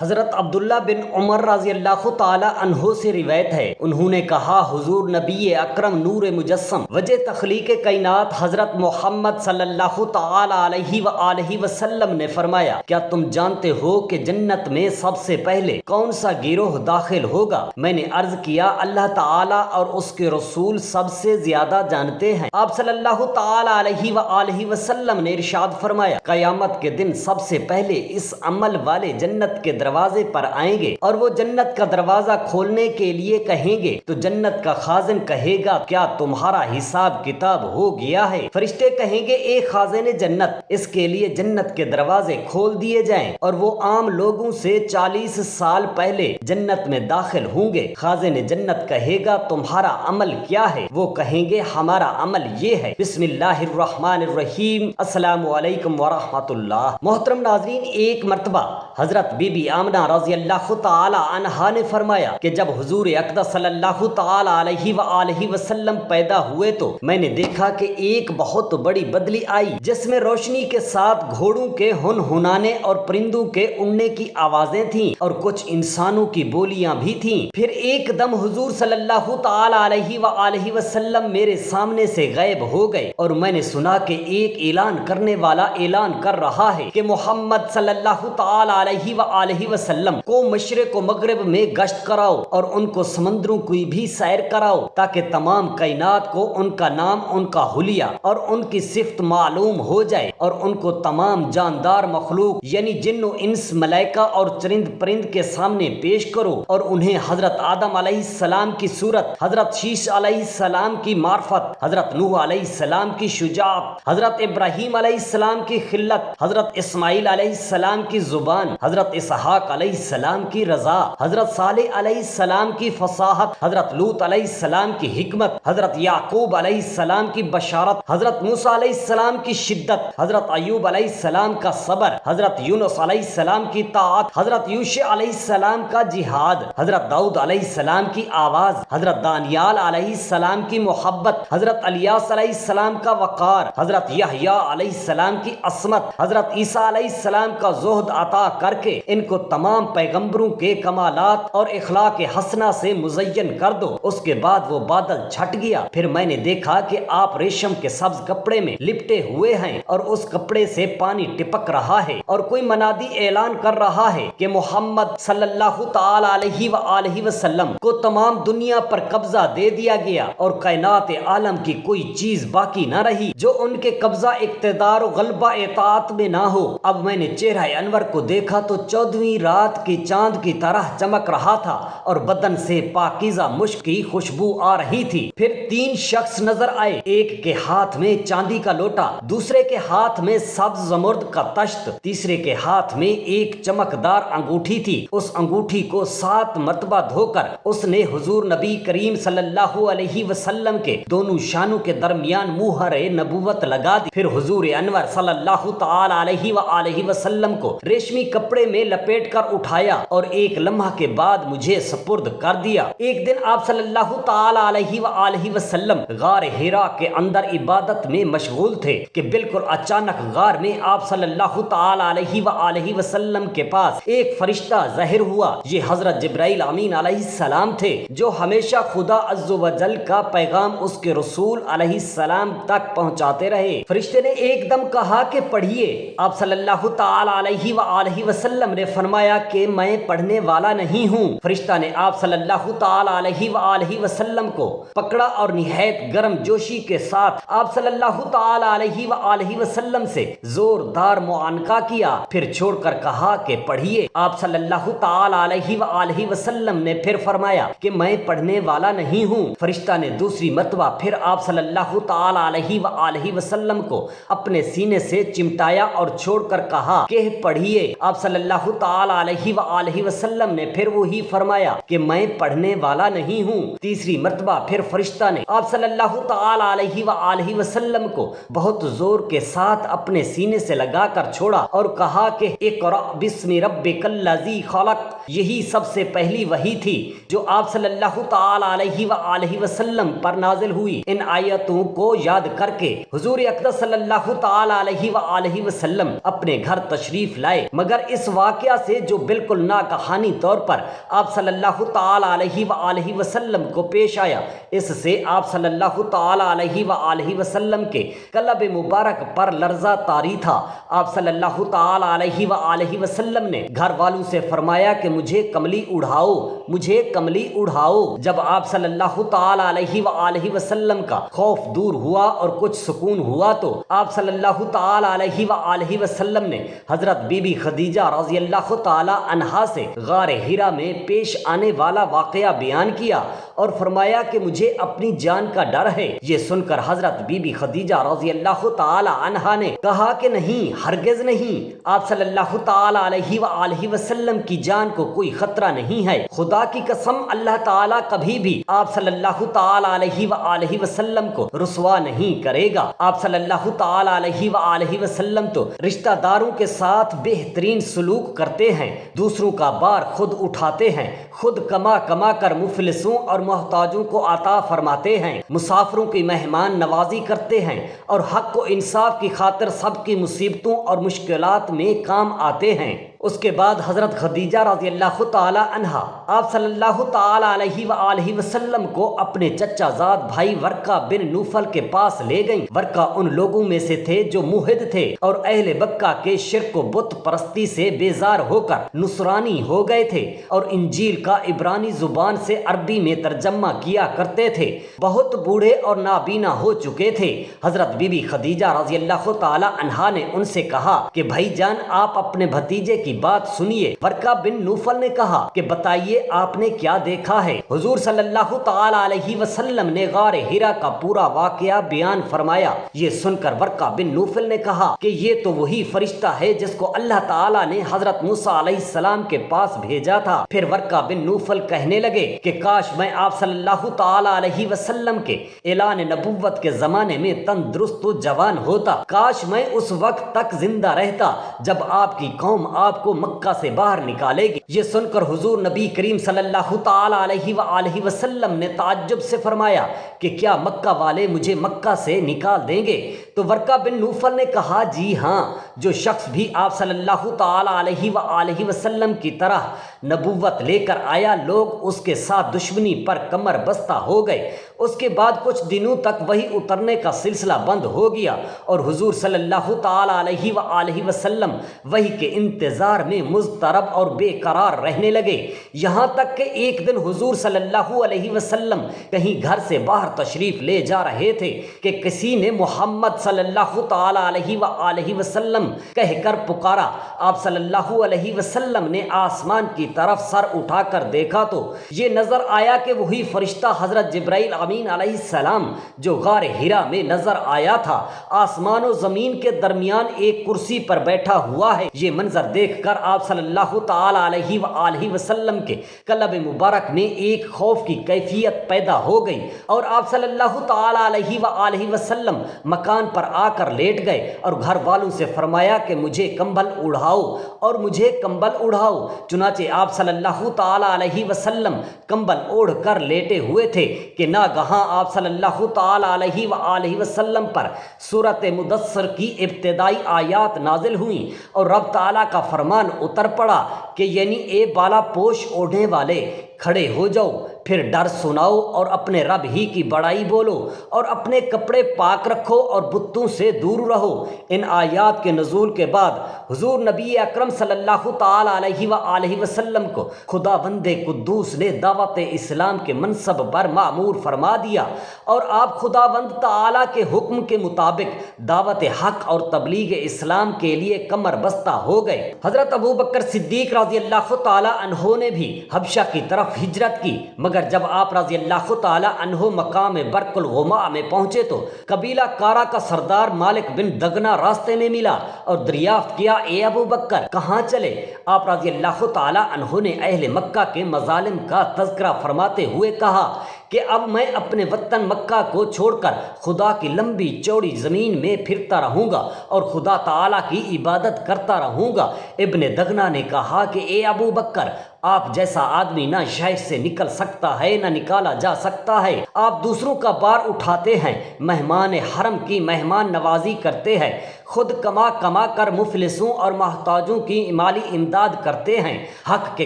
حضرت عبداللہ بن عمر رضی اللہ تعالی عنہ سے روایت ہے، انہوں نے کہا حضور نبی اکرم نور مجسم وجہ تخلیق کائنات حضرت محمد صلی اللہ تعالی علیہ وآلہ وسلم نے فرمایا، کیا تم جانتے ہو کہ جنت میں سب سے پہلے کون سا گروہ داخل ہوگا؟ میں نے عرض کیا اللہ تعالی اور اس کے رسول سب سے زیادہ جانتے ہیں۔ آپ صلی اللہ تعالی علیہ وآلہ وسلم نے ارشاد فرمایا، قیامت کے دن سب سے پہلے اس عمل والے جنت کے دروازے پر آئیں گے اور وہ جنت کا دروازہ کھولنے کے لیے کہیں گے تو جنت کا خازن کہے گا کیا تمہارا حساب کتاب ہو گیا ہے؟ فرشتے کہیں گے اے خازن جنت، اس کے لیے جنت کے دروازے کھول دیے جائیں اور وہ عام لوگوں سے 40 سال پہلے جنت میں داخل ہوں گے۔ خازن جنت کہے گا تمہارا عمل کیا ہے؟ وہ کہیں گے ہمارا عمل یہ ہے، بسم اللہ الرحمن الرحیم، السلام علیکم ورحمۃ اللہ۔ محترم ناظرین، ایک مرتبہ حضرت بی بی آمنہ رضی اللہ تعالی عنہا نے فرمایا کہ جب حضور اقدس صلی اللہ تعالی علیہ وآلہ وسلم پیدا ہوئے تو میں نے دیکھا کہ ایک بہت بڑی بدلی آئی جس میں روشنی کے ساتھ گھوڑوں کے ہنہنانے اور پرندوں کے اڑنے کی آوازیں تھیں اور کچھ انسانوں کی بولیاں بھی تھیں۔ پھر ایک دم حضور صلی اللہ تعالی علیہ وآلہ وسلم میرے سامنے سے غائب ہو گئے اور میں نے سنا کہ ایک اعلان کرنے والا اعلان کر رہا ہے کہ محمد صلی اللہ تعالی علیہ وآلہ وسلم کو مشرق و مغرب میں گشت کراؤ اور ان کو سمندروں کی بھی سیر کراؤ تاکہ تمام کائنات کو ان کا نام، ان کا حلیہ اور ان کی صفت معلوم ہو جائے، اور ان کو تمام جاندار مخلوق یعنی جن و انس، ملائکہ اور چرند پرند کے سامنے پیش کرو اور انہیں حضرت آدم علیہ السلام کی صورت، حضرت شیش علیہ السلام کی معرفت، حضرت نوح علیہ السلام کی شجاعت، حضرت ابراہیم علیہ السلام کی خلت، حضرت اسماعیل علیہ السلام کی زبان، حضرت اسحاق علیہ السلام کی رضا، حضرت صالح علیہ السلام کی فصاحت، حضرت لوط علیہ السلام کی حکمت، حضرت یعقوب علیہ السلام کی بشارت، حضرت موسیٰ علیہ السلام کی شدت، حضرت ایوب علیہ السلام کا صبر، حضرت یونس علیہ السلام کی طاعت، حضرت یوشع علیہ السلام کا جہاد، حضرت داؤد علیہ السلام کی آواز، حضرت دانیال علیہ السلام کی محبت، حضرت الیاس علیہ السلام کا وقار، حضرت یحییٰ علیہ السلام کی عصمت، حضرت عیسیٰ علیہ السلام کا زہد عطا کر کے ان کو تمام پیغمبروں کے کمالات اور اخلاق حسنہ سے مزین کر دو۔ اس کے بعد وہ بادل چھٹ گیا، پھر میں نے دیکھا کہ آپ ریشم کے سبز کپڑے میں لپٹے ہوئے ہیں اور اس کپڑے سے پانی ٹپک رہا ہے اور کوئی منادی اعلان کر رہا ہے کہ محمد صلی اللہ تعالی علیہ وآلہ وسلم کو تمام دنیا پر قبضہ دے دیا گیا اور کائنات عالم کی کوئی چیز باقی نہ رہی جو ان کے قبضہ، اقتدار و غلبہ اطاعت میں نہ ہو۔ اب میں نے چہرہ انور کو دیکھا تو 14ویں رات کی چاند کی طرح چمک رہا تھا اور بدن سے پاکیزہ مشک کی خوشبو آ رہی تھی۔ پھر 3 شخص نظر آئے، ایک کے ہاتھ میں چاندی کا لوٹا، دوسرے کے ہاتھ میں سبز زمرد کا تشت، تیسرے کے ہاتھ میں ایک چمکدار انگوٹھی تھی۔ اس انگوٹھی کو 7 مرتبہ دھو کر اس نے حضور نبی کریم صلی اللہ علیہ وسلم کے دونوں شانوں کے درمیان مہر نبوت لگا دی۔ پھر حضور انور صلی اللہ تعالی علیہ وآلہ وسلم کو ریشمی کپڑے میں لپیٹ کر اٹھایا اور ایک لمحہ کے بعد مجھے سپرد کر دیا۔ ایک دن آپ صلی اللہ تعالی علیہ وآلہ وسلم غار حرا کے اندر عبادت میں مشغول تھے کہ بالکل اچانک غار میں آپ صلی اللہ تعالی علیہ وآلہ وسلم کے پاس ایک فرشتہ ظاہر ہوا۔ یہ حضرت جبرائیل امین علیہ السلام تھے جو ہمیشہ خدا عز و جل کا پیغام اس کے رسول علیہ السلام تک پہنچاتے رہے۔ فرشتے نے ایک دم کہا کہ پڑھیے۔ آپ صلی اللہ تعالی علیہ وآلہ وسلم نے فرمایا کہ میں پڑھنے والا نہیں ہوں۔ فرشتہ نے آپ صلی اللہ تعالی علیہ وآلہ وسلم کو پکڑا اور نہایت گرم جوشی کے ساتھ آپ صلی اللہ تعالی علیہ وآلہ وسلم سے زوردار معانقہ کیا، پھر چھوڑ کر کہا کہ پڑھیے۔ آپ صلی اللہ تعالی علیہ وآلہ وسلم نے پھر فرمایا کہ میں پڑھنے والا نہیں ہوں۔ فرشتہ نے دوسری مرتبہ پھر آپ صلی اللہ تعالی علیہ وآلہ وسلم کو اپنے سینے سے چمٹایا اور چھوڑ کر کہا کہ پڑھیے۔ آپ صلی اللہ تعالی علیہ وآلہ وسلم نے پھر وہی فرمایا کہ میں پڑھنے والا نہیں ہوں۔ تیسری مرتبہ پھر فرشتہ نے آپ صلی اللہ تعالی علیہ وآلہ وسلم کو بہت زور کے ساتھ اپنے سینے سے لگا کر چھوڑا اور کہا کہ اقرأ بسم ربک الذی خلق۔ یہی سب سے پہلی وحی تھی جو آپ صلی اللہ تعالی علیہ وآلہ وسلم پر نازل ہوئی۔ ان آیتوں کو یاد کر کے حضور اقدس صلی اللہ تعالی علیہ وآلہ وسلم اپنے گھر تشریف لائے، مگر اس واقعہ سے جو بالکل ناگہانی طور پر آپ صلی اللہ تعالیٰ علیہ وآلہ وسلم کو پیش آیا، اس سے آپ صلی اللہ تعالیٰ علیہ وآلہ وسلم کے قلب مبارک پر لرزہ طاری تھا۔ آپ صلی اللہ تعالیٰ علیہ وآلہ وسلم نے گھر والوں سے فرمایا کہ مجھے کملی اڑھاؤ، مجھے کملی اڑھاؤ۔ جب آپ صلی اللہ تعالیٰ علیہ وآلہ وسلم کا خوف دور ہوا اور کچھ سکون ہوا تو آپ صلی اللہ تعالیٰ علیہ وآلہ وسلم نے حضرت بی بی خدیجہ رضی اللہ تعالیٰ عنہا سے غار حرا میں پیش آنے والا واقعہ بیان کیا اور فرمایا کہ مجھے اپنی جان کا ڈر ہے۔ یہ سن کر حضرت بی بی خدیجہ رضی اللہ تعالیٰ عنہا نے کہا کہ نہیں، ہرگز نہیں، آپ صلی اللہ تعالیٰ علیہ وآلہ وسلم کی جان کو کوئی خطرہ نہیں ہے۔ خدا کی قسم، اللہ تعالیٰ کبھی بھی آپ صلی اللہ تعالیٰ علیہ وآلہ وسلم کو رسوا نہیں کرے گا۔ آپ صلی اللہ تعالیٰ علیہ وآلہ وسلم تو رشتہ داروں کے ساتھ بہترین سلوک کرتے ہیں، دوسروں کا بار خود اٹھاتے ہیں، خود کما کما کر مفلسوں اور محتاجوں کو عطا فرماتے ہیں، مسافروں کی مہمان نوازی کرتے ہیں اور حق و انصاف کی خاطر سب کی مصیبتوں اور مشکلات میں کام آتے ہیں۔ اس کے بعد حضرت خدیجہ رضی اللہ تعالی عنہا آپ صلی اللہ تعالی علیہ وآلہ وسلم کو اپنے چچا زاد بھائی ورقہ بن نوفل کے پاس لے گئیں۔ ورقہ ان لوگوں میں سے تھے جو موحد تھے اور اہل مکہ کے شرک و بت پرستی سے بیزار ہو کر نصرانی ہو گئے تھے اور انجیل کا عبرانی زبان سے عربی میں ترجمہ کیا کرتے تھے، بہت بوڑھے اور نابینا ہو چکے تھے۔ حضرت بی بی خدیجہ رضی اللہ تعالی عنہا نے ان سے کہا کہ بھائی جان، آپ اپنے بھتیجے کی بات سنیے۔ ورقہ بن نوفل نے کہا کہ بتائیے آپ نے کیا دیکھا ہے؟ حضور صلی اللہ تعالی علیہ وسلم نے غار حرا کا پورا واقعہ بیان فرمایا۔ یہ سن کر ورقہ بن نوفل نے کہا کہ یہ تو وہی فرشتہ ہے جس کو اللہ تعالی نے حضرت موسیٰ علیہ السلام کے پاس بھیجا تھا۔ پھر ورقہ بن نوفل کہنے لگے کہ کاش میں آپ صلی اللہ تعالی علیہ وسلم کے اعلان نبوت کے زمانے میں تندرست و جوان ہوتا، کاش میں اس وقت تک زندہ رہتا جب آپ کی قوم آپ کو مکہ سے باہر نکالے گی۔ یہ سن کر حضور نبی کریم صلی اللہ تعالی علیہ وآلہ وسلم نے تعجب سے فرمایا کہ کیا مکہ والے مجھے مکہ سے نکال دیں گے؟ تو ورقہ بن نوفل نے کہا جی ہاں، جو شخص بھی آپ صلی اللہ تعالی علیہ وآلہ وسلم کی طرح نبوت لے کر آیا، لوگ اس کے ساتھ دشمنی پر کمر بستہ ہو گئے۔ اس کے بعد کچھ دنوں تک وہی اترنے کا سلسلہ بند ہو گیا اور حضور صلی اللہ تعالی علیہ وآلہ وسلم وہی کے انتظار میں مضطرب اور بے قرار رہنے لگے، یہاں تک کہ ایک دن حضور صلی اللہ علیہ وسلم کہیں گھر سے باہر تشریف لے جا رہے تھے کہ کسی نے محمد صلی اللہ تعالی علیہ وآلہ وسلم کہہ کر پکارا۔ آپ صلی اللہ علیہ وسلم نے آسمان کی طرف سر اٹھا کر دیکھا تو یہ نظر آیا کہ وہی فرشتہ حضرت جبرائیل امین علیہ السلام جو غار حرا میں نظر آیا تھا، آسمان و زمین کے درمیان ایک کرسی پر بیٹھا ہوا ہے۔ یہ منظر دیکھ کر آپ صلی اللہ تعالی علیہ وآلہ وسلم کے قلب مبارک میں ایک خوف کی کیفیت پیدا ہو گئی اور آپ صلی اللہ تعالی علیہ وآلہ وسلم مکان پر آ کر لیٹ گئے اور گھر والوں سے فرمایا کہ مجھے کمبل اڑھاؤ اور مجھے کمبل اڑھاؤ۔ چنانچہ آپ صلی اللہ تعالی علیہ وسلم کمبل اوڑھ کر لیٹے ہوئے تھے کہ ناگہاں آپ صلی اللہ تعالی علیہ وآلہ وسلم پر سورۃ مدثر کی ابتدائی آیات نازل ہوئیں اور رب تعالیٰ کا فرمان اتر پڑا کہ یعنی اے بالا پوش اوڑھنے والے، کھڑے ہو جاؤ، پھر ڈر سناؤ اور اپنے رب ہی کی بڑائی بولو اور اپنے کپڑے پاک رکھو اور بتوں سے دور رہو۔ ان آیات کے نزول کے بعد حضور نبی اکرم صلی اللہ تعالی علیہ وآلہ وسلم کو خداوند قدوس نے دعوت اسلام کے منصب پر مأمور فرما دیا اور آپ خداوند تعالی کے حکم کے مطابق دعوت حق اور تبلیغ اسلام کے لیے کمر بستہ ہو گئے۔ حضرت ابوبکر صدیق رضی اللہ تعالی عنہ نے بھی حبشہ کی طرف ہجرت کی، مگر جب آپ رضی اللہ تعالی عنہ مقام برق الغماء میں پہنچے تو قبیلہ کارا کا سردار مالک بن دغنا راستے میں ملا اور دریافت کیا اے ابو بکر کہاں چلے؟ آپ رضی اللہ تعالی عنہ نے اہل مکہ کے مظالم کا تذکرہ فرماتے ہوئے کہا کہ اب میں اپنے وطن مکہ کو چھوڑ کر خدا کی لمبی چوڑی زمین میں پھرتا رہوں گا اور خدا تعالیٰ کی عبادت کرتا رہوں گا۔ ابن دغنا نے کہا کہ اے ابو بکر، آپ جیسا آدمی نہ شہر سے نکل سکتا ہے نہ نکالا جا سکتا ہے۔ آپ دوسروں کا بار اٹھاتے ہیں، مہمان حرم کی مہمان نوازی کرتے ہیں، خود کما کما کر مفلسوں اور محتاجوں کی مالی امداد کرتے ہیں، حق کے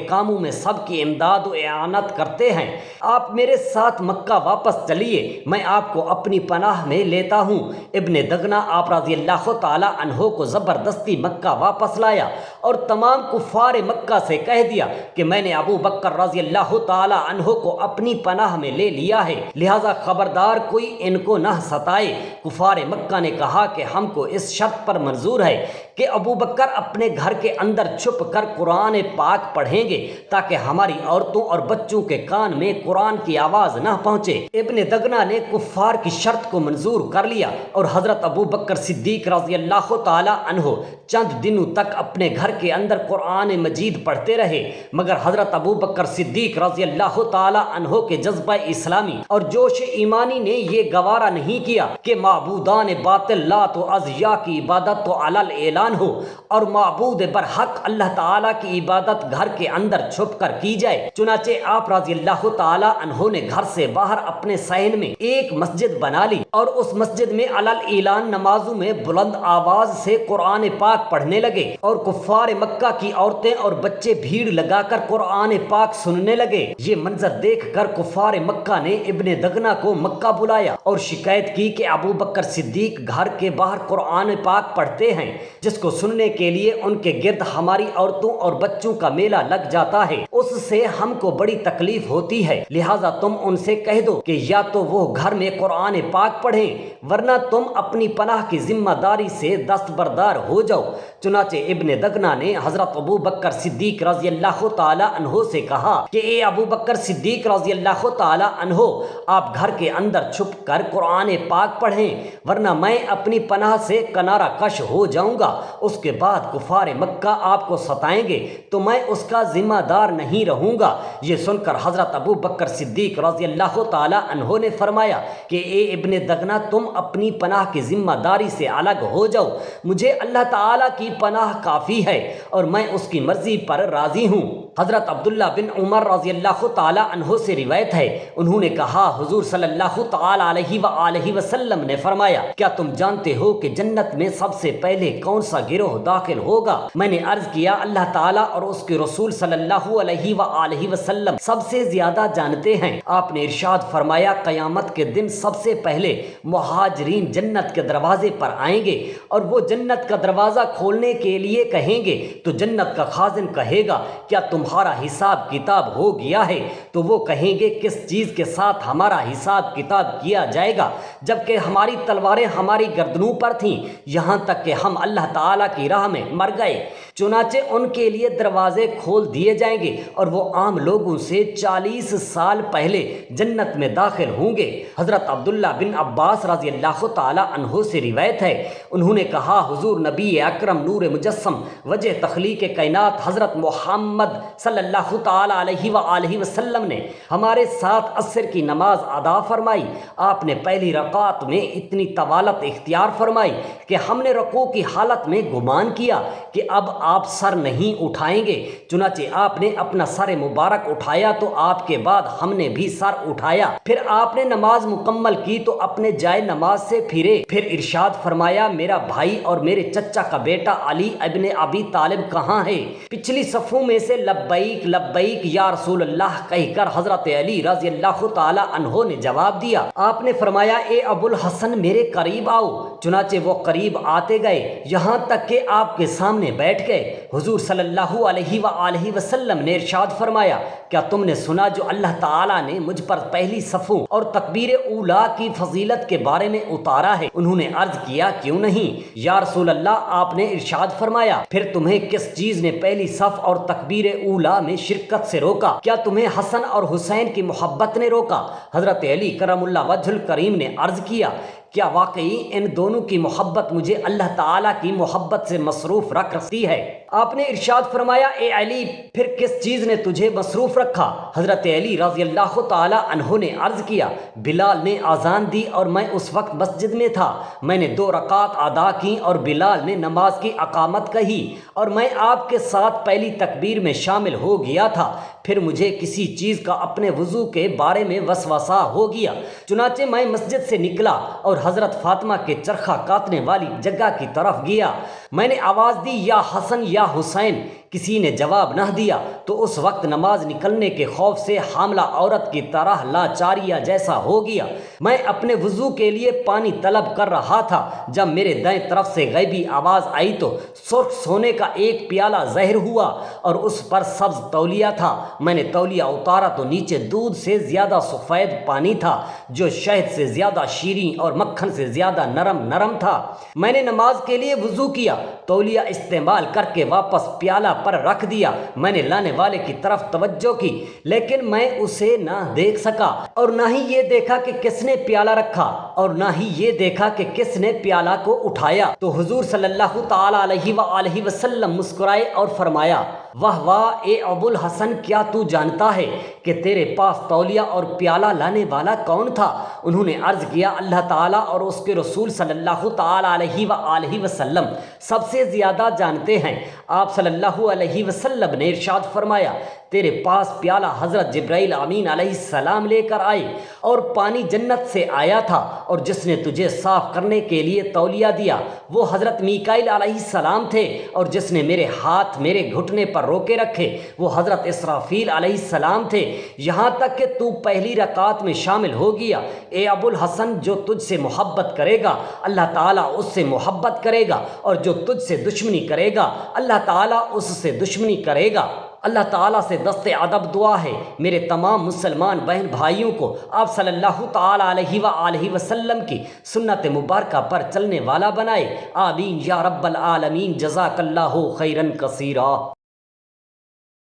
کاموں میں سب کی امداد و اعانت کرتے ہیں۔ آپ میرے ساتھ مکہ واپس چلیے، میں آپ کو اپنی پناہ میں لیتا ہوں۔ ابن دغنہ آپ رضی اللہ تعالی عنہ کو زبردستی مکہ واپس لایا اور تمام کفار مکہ سے کہہ دیا کہ میں نے ابو بکر رضی اللہ تعالی عنہ کو اپنی پناہ میں لے لیا ہے، لہذا خبردار کوئی ان کو نہ ستائے۔ کفار مکہ نے کہا کہ ہم کو اس شرط پر منظور ہے کہ ابو بکر اپنے گھر کے اندر چھپ کر قرآن پاک پڑھیں گے تاکہ ہماری عورتوں اور بچوں کے کان میں قرآن کی آواز نہ پہنچے۔ ابن دغنہ نے کفار کی شرط کو منظور کر لیا اور حضرت ابو بکر صدیق رضی اللہ تعالی عنہ چند دنوں تک اپنے گھر کے اندر قرآن مجید پڑھتے رہے، مگر حضرت ابو بکر صدیق رضی اللہ تعالی عنہ کے جذبہ اسلامی اور جوش ایمانی نے یہ گوارا نہیں کیا کہ معبودان باطل لات و عزیہ کی عبادت تو علل اعلان ہو اور معبود برحق اللہ تعالیٰ کی عبادت گھر کے اندر چھپ کر کی جائے۔ چنانچہ آپ رضی اللہ تعالی عنہ نے گھر سے باہر اپنے صحن میں ایک مسجد بنا لی اور اس مسجد میں علل اعلان نمازوں میں بلند آواز سے قرآن پاک پڑھنے لگے اور کفار مکہ کی عورتیں اور بچے بھیڑ لگا کر قرآن پاک سننے لگے۔ یہ منظر دیکھ کر کفار مکہ نے ابن دغنہ کو مکہ بلایا اور شکایت کی کہ ابو بکر صدیق گھر کے باہر قرآن پاک پڑھتے ہیں، جس کو سننے کے لیے ان کے گرد ہماری عورتوں اور بچوں کا میلہ لگ جاتا ہے، اس سے ہم کو بڑی تکلیف ہوتی ہے، لہٰذا تم ان سے کہہ دو کہ یا تو وہ گھر میں قرآن پاک پڑھیں ورنہ تم اپنی پناہ کی ذمہ داری سے دستبردار ہو جاؤ۔ چنانچہ ابن دغنہ نے حضرت ابو بکر صدیق رضی اللہ تعالی عنہ سے کہا کہ اے ابو بکر صدیق رضی اللہ تعالی عنہ، آپ گھر کے اندر چھپ کر قرآن پاک پڑھیں ورنہ میں اپنی پناہ سے کنارہ کش ہو جاؤں گا۔ اس کے بعد کفار مکہ آپ کو ستائیں گے تو میں اس کا ذمہ دار نہیں رہوں گا۔ یہ سن کر حضرت ابو بکر صدیق رضی اللہ تعالی عنہ نے فرمایا کہ اے ابن دغنہ، تم اپنی پناہ کی ذمہ داری سے الگ ہو جاؤ، مجھے اللہ تعالیٰ کی پناہ کافی ہے اور میں اس کی مرضی پر راضی ہوں۔ حضرت عبداللہ بن عمر رضی اللہ تعالی عنہ سے روایت ہے، انہوں نے کہا حضور صلی اللہ تعالی علیہ وآلہ وسلم نے فرمایا، کیا تم جانتے ہو کہ جنت میں سب سے پہلے کون سا گروہ داخل ہوگا؟ میں نے عرض کیا اللہ تعالیٰ اور اس کے رسول صلی اللہ علیہ وآلہ وسلم سب سے زیادہ جانتے ہیں۔ آپ نے ارشاد فرمایا، قیامت کے دن سب سے پہلے مہاجرین جنت کے دروازے پر آئیں گے اور وہ جنت کا دروازہ کھولنے کے لیے کہیں گے تو جنت کا خازن کہے گا کیا تمہارا حساب کتاب ہو گیا ہے؟ تو وہ کہیں گے کس چیز کے ساتھ ہمارا حساب کتاب کیا جائے گا، جبکہ ہماری تلواریں ہماری گردنوں پر تھیں یہاں تک کہ ہم اللہ تعالیٰ کی راہ میں مر گئے۔ چنانچہ ان کے لیے دروازے کھول دیے جائیں گے اور وہ عام لوگوں سے 40 سال پہلے جنت میں داخل ہوں گے۔ حضرت عبداللہ بن عباس رضی اللہ تعالی عنہ سے روایت ہے، انہوں نے کہا حضور نبی اکرم نور مجسم وجہ تخلیق کائنات حضرت محمد صلی اللہ تعالی علیہ وآلہ وسلم نے ہمارے ساتھ عصر کی نماز ادا فرمائی۔ آپ نے پہلی رکعت میں اتنی طوالت اختیار فرمائی کہ ہم نے رکوع کی حالت میں گمان کیا کہ اب آپ سر نہیں اٹھائیں گے، چنانچہ آپ نے اپنا سر مبارک اٹھایا تو آپ کے بعد ہم نے بھی سر اٹھایا، پھر آپ نے نماز مکمل کی تو اپنے جائے نماز سے پھرے، پھر ارشاد فرمایا میرا بھائی اور میرے چچا کا بیٹا علی ابن ابی طالب کہاں ہے؟ پچھلی صفوں میں سے لبیک لبیک یا رسول اللہ کہہ کر حضرت علی رضی اللہ تعالی عنہ نے جواب دیا۔ آپ نے فرمایا اے ابو الحسن میرے قریب آؤ، چنانچہ وہ قریب آتے گئے یہاں تک کہ آپ کے سامنے بیٹھ گئے۔ حضور صلی اللہ علیہ وآلہ وسلم نے ارشاد فرمایا کیا تم نے سنا جو اللہ تعالیٰ نے مجھ پر پہلی صفوں اور تکبیر اولا کی فضیلت کے بارے میں اتارا ہے؟ انہوں نے عرض کیا کیوں نہیں یا رسول اللہ؟ آپ نے ارشاد فرمایا پھر تمہیں کس چیز نے پہلی صف اور تکبیر اولا میں شرکت سے روکا؟ کیا تمہیں حسن اور حسین کی محبت نے روکا؟ حضرت علی کرم اللہ وجہ الکریم نے عرض کیا کیا واقعی ان دونوں کی محبت مجھے اللہ تعالیٰ کی محبت سے مصروف رکھ رکھتی ہے؟ آپ نے ارشاد فرمایا اے علی پھر کس چیز نے تجھے مصروف رکھا؟ حضرت علی رضی اللہ تعالیٰ عنہ نے عرض کیا بلال نے اذان دی اور میں اس وقت مسجد میں تھا، میں نے 2 رکعت ادا کی اور بلال نے نماز کی اقامت کہی اور میں آپ کے ساتھ پہلی تکبیر میں شامل ہو گیا تھا، پھر مجھے کسی چیز کا اپنے وضو کے بارے میں وسوسہ ہو گیا، چنانچہ میں مسجد سے نکلا اور حضرت فاطمہ کے چرخہ کاٹنے والی جگہ کی طرف گیا، میں نے آواز دی یا حسن یا حسین، کسی نے جواب نہ دیا، تو اس وقت نماز نکلنے کے خوف سے حاملہ عورت کی طرح لاچاریہ جیسا ہو گیا، میں اپنے وضو کے لیے پانی طلب کر رہا تھا، جب میرے دائیں طرف سے غیبی آواز آئی تو سرخ سونے کا ایک پیالہ ظاہر ہوا اور اس پر سبز تولیہ تھا، میں نے تولیہ اتارا تو نیچے دودھ سے زیادہ سفید پانی تھا جو شہد سے زیادہ شیریں اور مکھن سے زیادہ نرم تھا، میں نے نماز کے لیے وضو کیا، تولیہ استعمال کر کے واپس پیالہ پر رکھ دیا، میں نے لانے والے کی طرف توجہ کی لیکن میں اسے نہ دیکھ سکا اور نہ ہی یہ دیکھا کہ کس نے پیالہ رکھا اور نہ ہی یہ دیکھا کہ کس نے پیالہ کو اٹھایا، تو حضور صلی اللہ تعالیٰ علیہ وآلہ وسلم مسکرائے اور فرمایا واہ واہ اے ابو الحسن، کیا تو جانتا ہے کہ تیرے پاس تولیہ اور پیالہ لانے والا کون تھا؟ انہوں نے عرض کیا اللہ تعالیٰ اور اس کے رسول صلی اللہ تعالیٰ علیہ وآلہ وسلم سب سے زیادہ جانتے ہیں۔ آپ صلی اللہ علیہ وسلم نے ارشاد فرمایا تیرے پاس پیالہ حضرت جبرائیل امین علیہ السلام لے کر آئے اور پانی جنت سے آیا تھا، اور جس نے تجھے صاف کرنے کے لیے تولیہ دیا وہ حضرت میکائیل علیہ السلام تھے، اور جس نے میرے ہاتھ میرے گھٹنے پر روکے رکھے وہ حضرت اسرافیل علیہ السلام تھے، یہاں تک کہ تو پہلی رکعت میں شامل ہو گیا۔ اے ابو الحسن، جو تجھ سے محبت کرے گا اللہ تعالیٰ اس سے محبت کرے گا، اور جو تجھ سے دشمنی کرے گا اللہ تعالیٰ اس سے دشمنی کرے گا۔ اللہ تعالیٰ سے دست ادب دعا ہے میرے تمام مسلمان بہن بھائیوں کو آپ صلی اللہ تعالیٰ علیہ وآلہ وسلم کی سنت مبارکہ پر چلنے والا بنائے، آمین یا رب العالمین، جزاک اللہ خیرا کثیرا۔